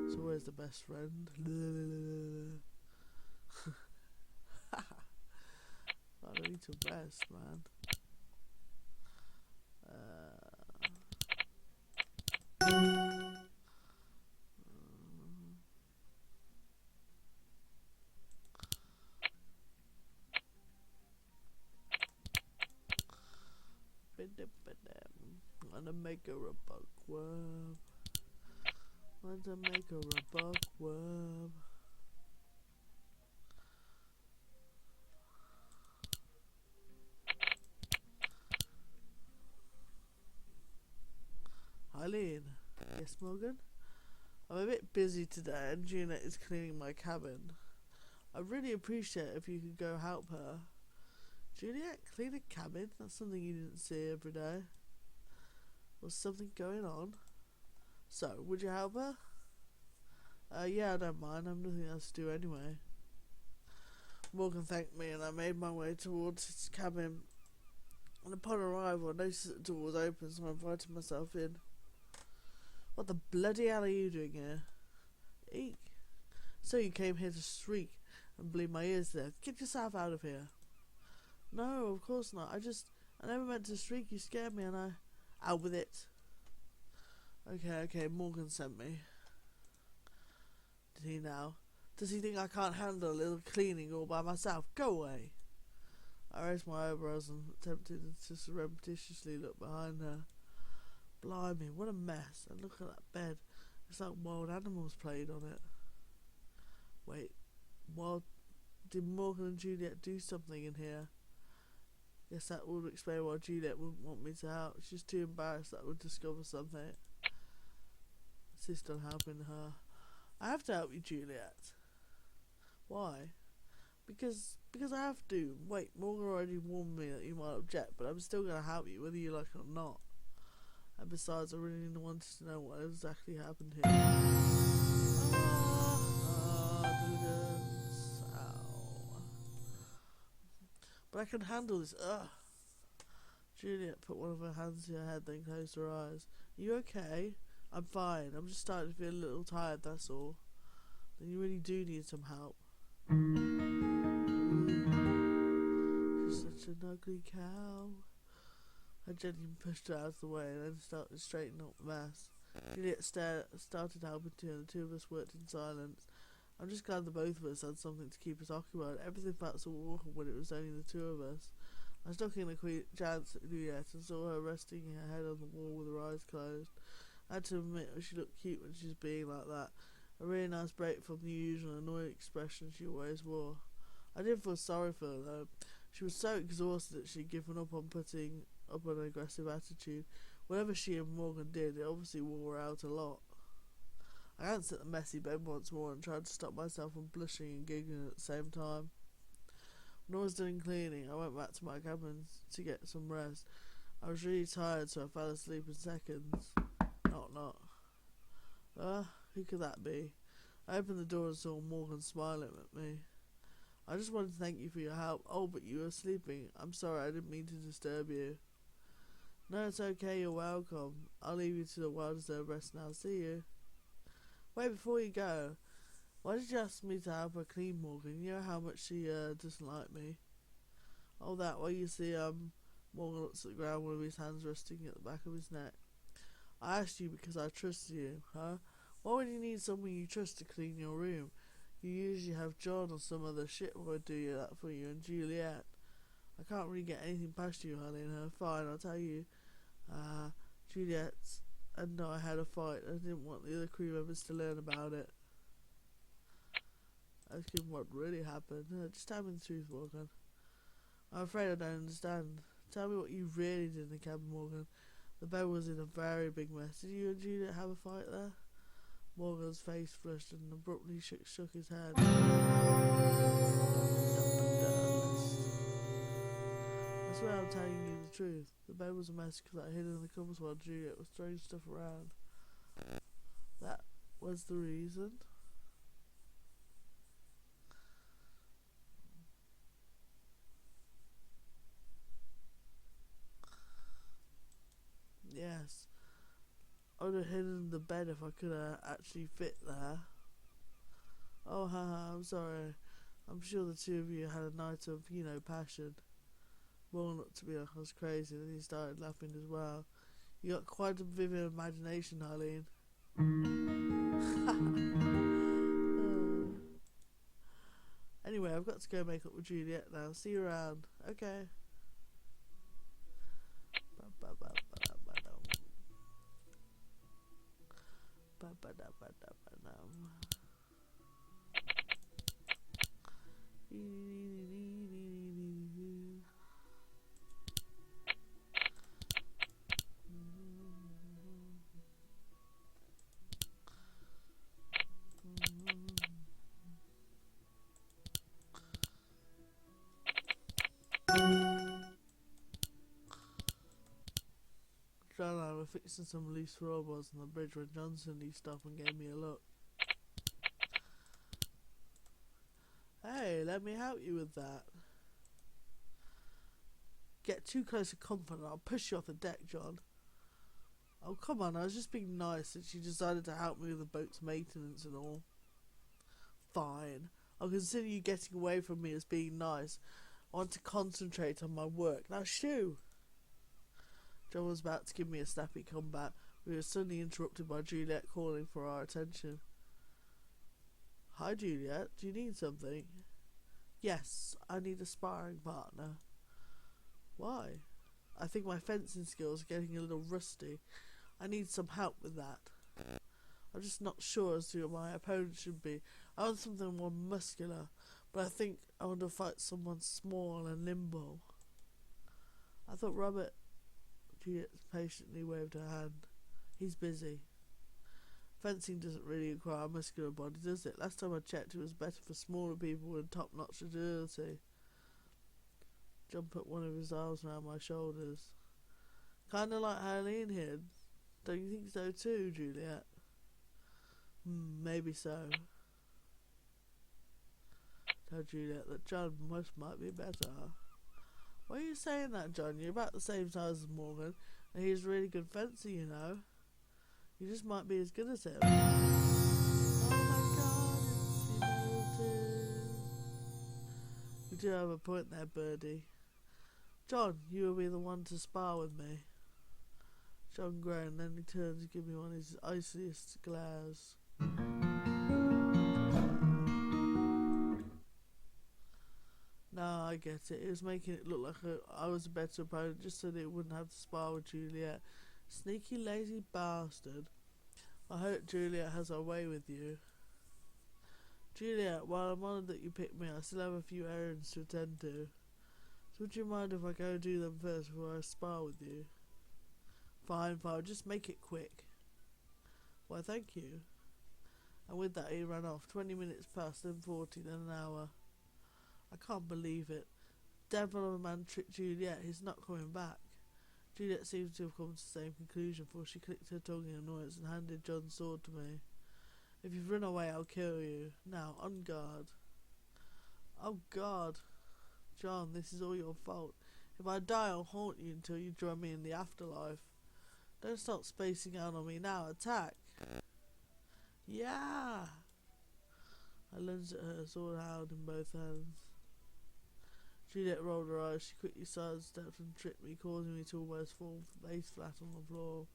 It's always the best friend. I need to rest, man. Wanna make her a buckworm. Wanna make her a buckworm. Heileen. Yes, Morgan? I'm a bit busy today and Jeanette is cleaning my cabin. I'd really appreciate it if you could go help her. Juliet, clean a cabin? That's something you didn't see every day. Was something going on? So, would you help her? Yeah, I don't mind. I've nothing else to do anyway. Morgan thanked me and I made my way towards his cabin. And upon arrival, I noticed that the door was open, so I invited myself in. What the bloody hell are you doing here? Eek. So you came here to shriek and bleed my ears there. Get yourself out of here. No, of course not. I never meant to shriek. You scared me and I... Out with it. Okay, Morgan sent me. Did he now? Does he think I can't handle a little cleaning all by myself? Go away. I raised my eyebrows and attempted to surreptitiously look behind her. Blimey, what a mess. And look at that bed. It's like wild animals played on it. Wait, did Morgan and Juliet do something in here? Guess that would explain why Juliet wouldn't want me to help. She's too embarrassed that I would discover something. Insist on helping her. I have to help you, Juliet. Why? Because I have to. Wait, Morgan already warned me that you might object, but I'm still going to help you, whether you like it or not. And besides, I really wanted to know what exactly happened here. Diligence. Ow. But I can handle this. Ugh. Juliet put one of her hands to her head, then closed her eyes. Are you okay? I'm fine. I'm just starting to feel a little tired, that's all. Then you really do need some help. She's such an ugly cow. I gently pushed her out of the way and then started straightening up the mess. Juliet started helping too, and the two of us worked in silence. I'm just glad the both of us had something to keep us occupied. Everything felt so awkward when it was only the two of us. I was looking a quick glance at Juliet and saw her resting her head on the wall with her eyes closed. I had to admit she looked cute when she was being like that. A really nice break from the usual annoyed expression she always wore. I didn't feel sorry for her though. She was so exhausted that she'd given up on putting up an aggressive attitude. Whatever she and Morgan did, it obviously wore her out a lot. I glanced at the messy bed once more and tried to stop myself from blushing and giggling at the same time. When I was done cleaning, I went back to my cabin to get some rest. I was really tired, so I fell asleep in seconds. Knock. Who could that be? I opened the door and saw Morgan smiling at me. I just wanted to thank you for your help. Oh, but you were sleeping. I'm sorry, I didn't mean to disturb you. No, it's okay, you're welcome. I'll leave you to the well-deserved rest now. See you. Wait, before you go, why did you ask me to help her clean, Morgan? You know how much she doesn't like me. Oh, that way you see, Morgan looks at the ground with his hands resting at the back of his neck. I asked you because I trusted you, huh? Why would you need someone you trust to clean your room? You usually have John or some other shitboy do that for you, and Juliet. I can't really get anything past you, Heileen. Fine, I'll tell you. Juliet and I had a fight. I didn't want the other crew members to learn about it. Asking what really happened. Just tell me the truth, Morgan. I'm afraid I don't understand. Tell me what you really did in the cabin, Morgan. The bed was in a very big mess. Did you and Juliet have a fight there? Morgan's face flushed and abruptly shook his head. I swear I'm telling you the truth. The bed was a mess because I hid in the cupboards while Juliet was throwing stuff around. That was the reason. Yes. I would have hidden the bed if I could actually fit there. Oh, haha, I'm sorry. I'm sure the two of you had a night of, passion. Morgan looked to me like I was crazy, and then he started laughing as well. You got quite a vivid imagination, Heileen. Anyway, I've got to go make up with Juliet now. See you around. Okay. were fixing some loose floorboards on the bridge when Johnson eased up and gave me a look. Hey, let me help you with that. Get too close to comfort and I'll push you off the deck, John. Oh, come on, I was just being nice and she decided to help me with the boat's maintenance and all. Fine. I'll consider you getting away from me as being nice. I want to concentrate on my work. Now shoo! John was about to give me a snappy comeback. We were suddenly interrupted by Juliet calling for our attention. Hi, Juliet. Do you need something? Yes, I need a sparring partner. Why? I think my fencing skills are getting a little rusty. I need some help with that. I'm just not sure as to who my opponent should be. I want something more muscular, but I think I want to fight someone small and nimble. I thought Robert... Juliet patiently waved her hand. He's busy. Fencing doesn't really require a muscular body, does it? Last time I checked, it was better for smaller people with top-notch agility. John put one of his arms around my shoulders. Kinda like Heileen here. Don't you think so too, Juliet? Maybe so. Tell Juliet that John might be better. Why are you saying that, John? You're about the same size as Morgan, and he's a really good fencer, you know. You just might be as good as him. Oh my God, it's melted. You do have a point there, Birdie. John, you will be the one to spar with me. John groaned, then he turned to give me one of his iciest glares. No, I get it. It was making it look like I was a better opponent just so that it wouldn't have to spar with Juliet. Sneaky, lazy bastard. I hope Juliet has her way with you. Juliet, while I'm honoured that you picked me, I still have a few errands to attend to. So would you mind if I go do them first before I spar with you? Fine, just make it quick. Why, thank you. And with that he ran off. 20 minutes passed, then 40, then an hour. I can't believe it. Devil of a man tricked Juliet. He's not coming back. Juliet seems to have come to the same conclusion, for she clicked her tongue in annoyance and handed John's sword to me. If you've run away, I'll kill you. Now, on guard. Oh, God. John, this is all your fault. If I die, I'll haunt you until you join me in the afterlife. Don't stop spacing out on me now. Attack. Yeah. I lunged at her, sword held in both hands. Juliet rolled her eyes. She quickly sidestepped and tripped me, causing me to almost fall face flat on the floor.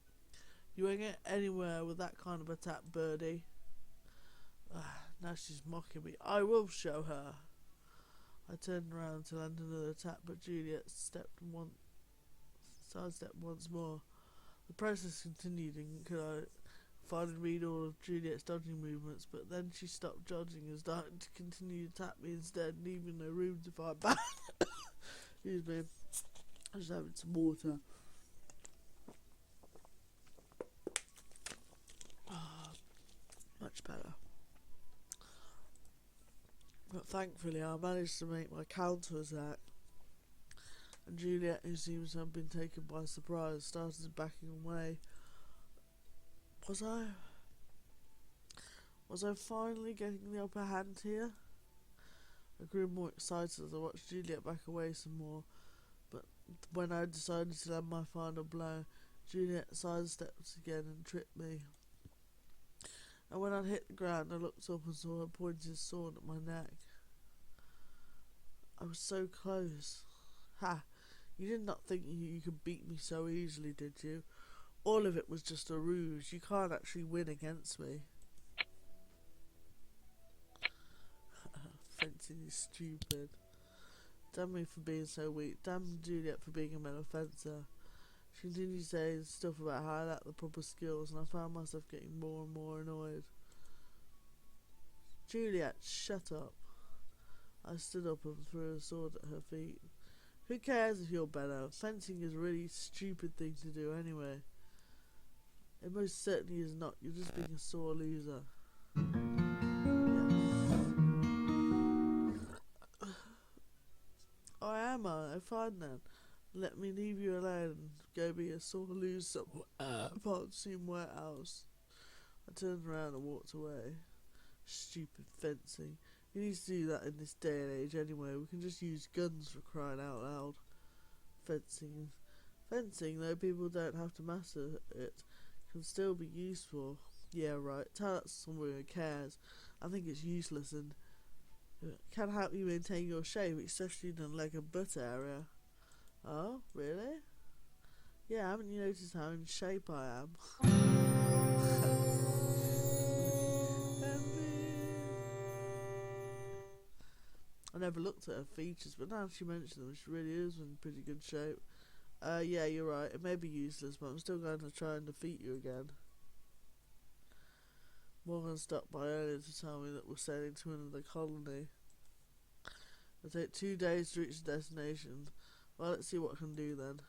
You won't get anywhere with that kind of attack, Birdie. Now she's mocking me. I will show her. I turned around to land another attack, but Juliet sidestepped once more. The process continued, and could I finally read all of Juliet's dodging movements, but then she stopped dodging and started to continue to tap me instead, leaving no room to fight back. Excuse me. I'm just having some water. Much better. But thankfully I managed to make my counter attack, and Juliet, who seems to have been taken by surprise, started backing away. Was I finally getting the upper hand here? I grew more excited as I watched Juliet back away some more, but when I decided to land my final blow, Juliet sidestepped again and tripped me. And when I'd hit the ground, I looked up and saw her pointed sword at my neck. I was so close. Ha! You did not think you could beat me so easily, did you? All of it was just a ruse. You can't actually win against me. Fencing is stupid. Damn me for being so weak. Damn Juliet for being a male fencer. She continued saying stuff about how I lacked the proper skills, and I found myself getting more and more annoyed. Juliet, shut up. I stood up and threw a sword at her feet. Who cares if you're better? Fencing is a really stupid thing to do anyway. It most certainly is not. You're just being a sore loser. Yes. Oh, am I? Fine then. Let me leave you alone and go be a sore loser upon seeing warehouse. I turned around and walked away. Stupid fencing. You need to do that in this day and age anyway. We can just use guns for crying out loud. Fencing, though people don't have to master it, can still be useful. Yeah, right. Tell that to someone who cares. I think it's useless and can help you maintain your shape, especially in the leg and butt area. Oh, really? Yeah, haven't you noticed how in shape I am? I never looked at her features, but now she mentioned them, she really is in pretty good shape. Yeah, you're right. It may be useless, but I'm still going to try and defeat you again. Morgan stopped by earlier to tell me that we're sailing to another colony. It'll take 2 days to reach the destination. Well, let's see what I can do then.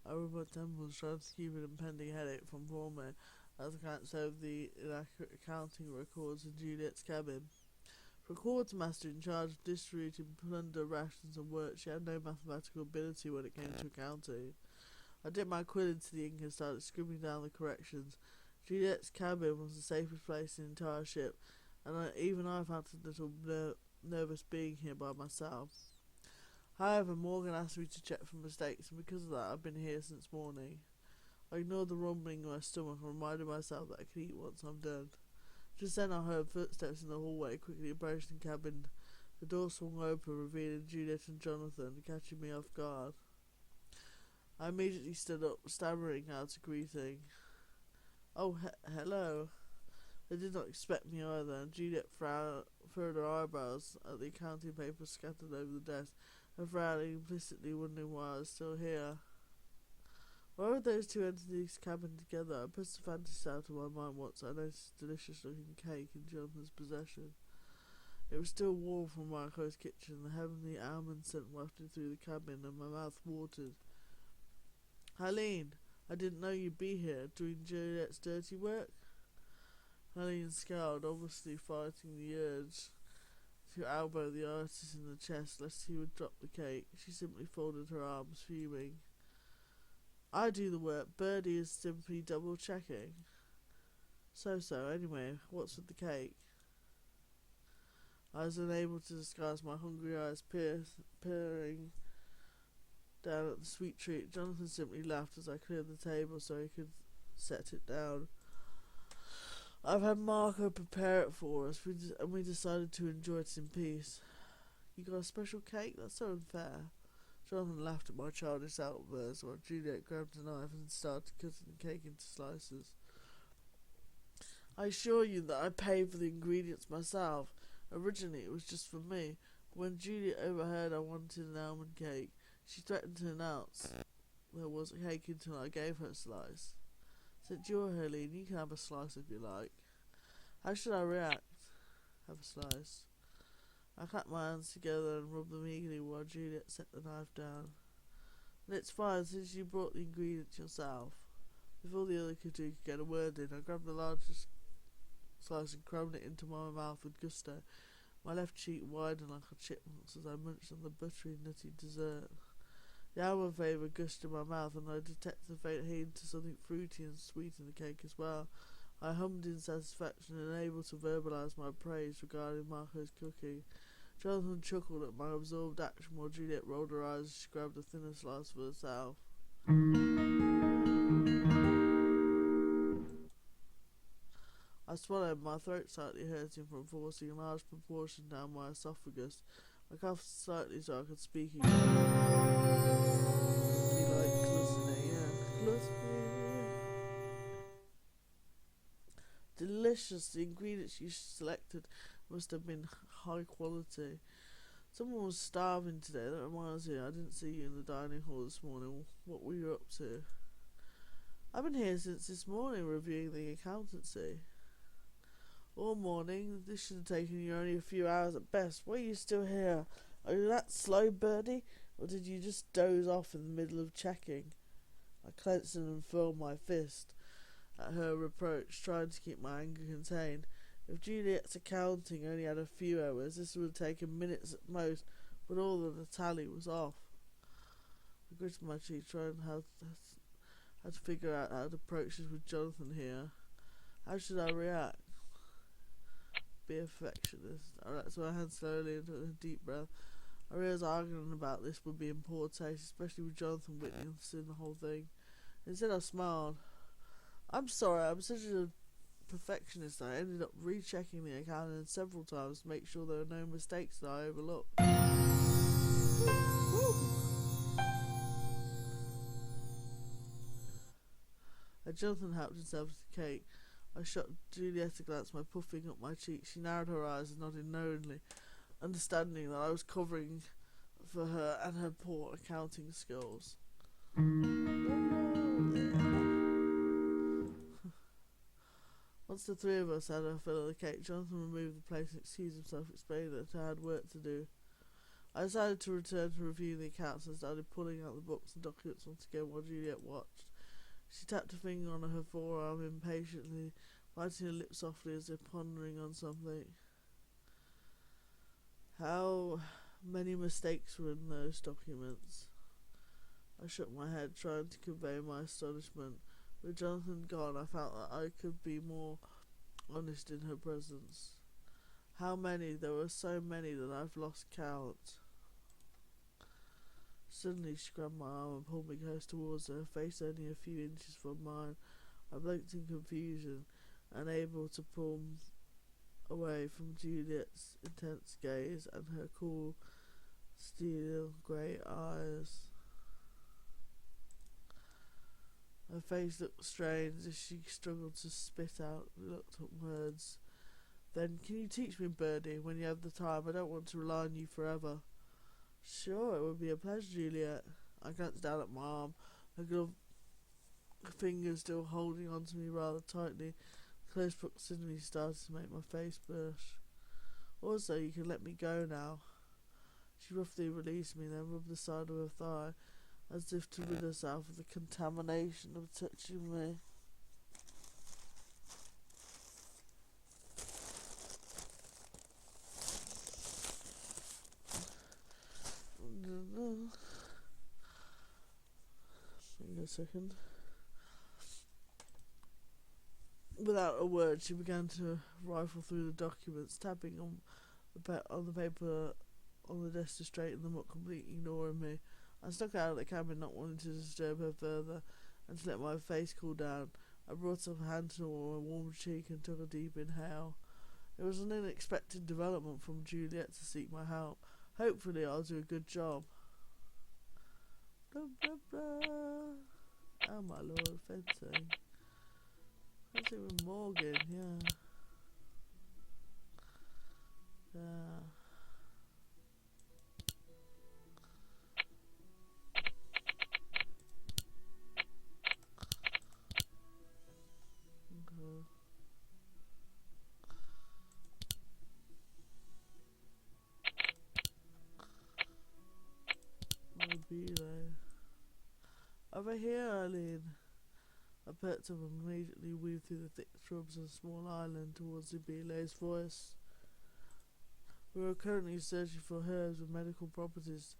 I rubbed my temples trying to keep an impending headache from forming as I can't save the inaccurate accounting records in Juliet's cabin. For a quartermaster in charge of distributing plunder, rations and work, she had no mathematical ability when it came to accounting. I dipped my quill into the ink and started scribbling down the corrections. Juliet's cabin was the safest place in the entire ship, and even I felt a little nervous being here by myself. However, Morgan asked me to check for mistakes, and because of that, I've been here since morning. I ignored the rumbling in my stomach and reminded myself that I could eat once I'm done. Just then I heard footsteps in the hallway, quickly approaching the cabin. The door swung open, revealing Juliet and Jonathan, catching me off guard. I immediately stood up, stammering out a greeting. Oh, hello. They did not expect me either, and Juliet furrowed her eyebrows at the accounting papers scattered over the desk, and frowning, implicitly wondering why I was still here. Why would those two enter this cabin together? I pushed the fantasy out of my mind once I noticed a delicious-looking cake in Jonathan's possession. It was still warm from my close kitchen, the heavenly almond scent wafted through the cabin, and my mouth watered. Heileen, I didn't know you'd be here, doing Juliet's dirty work? Heileen scowled, obviously fighting the urge to elbow the artist in the chest lest he would drop the cake. She simply folded her arms, fuming. I do the work. Birdie is simply double-checking. So, anyway, what's with the cake? I was unable to disguise my hungry eyes peering down at the sweet treat. Jonathan simply laughed as I cleared the table so he could set it down. I've had Marco prepare it for us, and we decided to enjoy it in peace. You got a special cake? That's so unfair. Jonathan laughed at my childish outburst while Juliet grabbed a knife and started cutting the cake into slices. I assure you that I paid for the ingredients myself. Originally it was just for me, but when Juliet overheard I wanted an almond cake, she threatened to announce there was a cake until I gave her a slice. Said, "You're Heileen, you can have a slice if you like." How should I react? Have a slice. I clapped my hands together and rubbed them eagerly while Juliet set the knife down. And it's fine, since you brought the ingredients yourself. Before the other two could get a word in, I grabbed the largest slice and crammed it into my mouth with gusto. My left cheek widened like a chipmunk's as I munched on the buttery, nutty dessert. The almond flavour gushed in my mouth, and I detected a faint hint of something fruity and sweet in the cake as well. I hummed in satisfaction, unable to verbalise my praise regarding Marco's cooking. Jonathan chuckled at my absorbed action while Juliet rolled her eyes as she grabbed a thinner slice for herself. I swallowed, my throat slightly hurting from forcing a large proportion down my esophagus. I coughed slightly so I could speak again. Delicious. The ingredients you selected must have been high quality. Someone was starving today. That reminds me, I didn't see you in the dining hall this morning. What were you up to? I've been here since this morning reviewing the accountancy. All morning. This should have taken you only a few hours at best. Why are you still here? Are you that slow, Birdie? Or did you just doze off in the middle of checking? I clenched and furled my fist at her reproach, trying to keep my anger contained. If Juliet's accounting only had a few errors, this would have taken minutes at most, but all of the tally was off. I gritted my cheek, trying how to figure out how to approach this with Jonathan here. How should I react? Be affectionist. I relaxed my hand slowly and took a deep breath. I realised arguing about this would be in poor taste, especially with Jonathan witnessing the whole thing. Instead, I smiled. I'm sorry, I'm such a perfectionist. I ended up rechecking the accounting several times to make sure there were no mistakes that I overlooked. As Jonathan helped himself to the cake, I shot Juliet a glance, my puffing up my cheeks. She narrowed her eyes and nodded knowingly, understanding that I was covering for her and her poor accounting skills. Once the three of us had our fill of the cake, Jonathan removed the plate and excused himself, explaining that I had work to do. I decided to return to review the accounts and started pulling out the books and documents once again while Juliet watched. She tapped a finger on her forearm impatiently, biting her lips softly as if pondering on something. How many mistakes were in those documents? I shook my head, trying to convey my astonishment. With Jonathan gone, I felt that I could be more honest in her presence. How many? There were so many that I've lost count. Suddenly she grabbed my arm and pulled me close towards her, face only a few inches from mine. I blinked in confusion, unable to pull away from Juliet's intense gaze and her cool, steel grey eyes. Her face looked strange as she struggled to spit out reluctant words. Then, can you teach me, Birdie, when you have the time? I don't want to rely on you forever. Sure, it would be a pleasure, Juliet. I glanced down at my arm, her gloved fingers still holding on to me rather tightly. Close proximity started to make my face blush. Also, you can let me go now. She roughly released me, then rubbed the side of her thigh, as if to rid herself of the contamination of touching me. Hang on a second. Without a word, she began to rifle through the documents, tapping on the paper on the desk to straighten them up, completely ignoring me. I stuck out of the cabin, not wanting to disturb her further, and to let my face cool down. I brought up a hand to my warm cheek and took a deep inhale. It was an unexpected development from Juliet to seek my help. Hopefully I'll do a good job. Blah, blah, blah. Oh my lord, fencing. Fencing with Morgan, yeah. Yeah. Maybe over here, Heileen. I perked up and immediately weaved through the thick shrubs on a small island towards the Belay's voice. We were currently searching for herbs with medical properties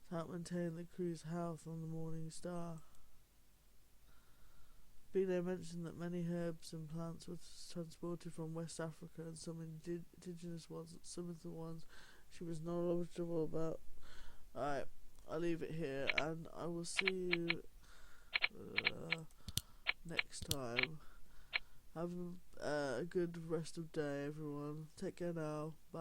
to help maintain the crew's health on the Morning Star. Belay mentioned that many herbs and plants were transported from West Africa and some indigenous ones, some of the ones she was knowledgeable about. Alright, I'll leave it here and I will see you next time. Have a good rest of day, everyone. Take care now. Bye.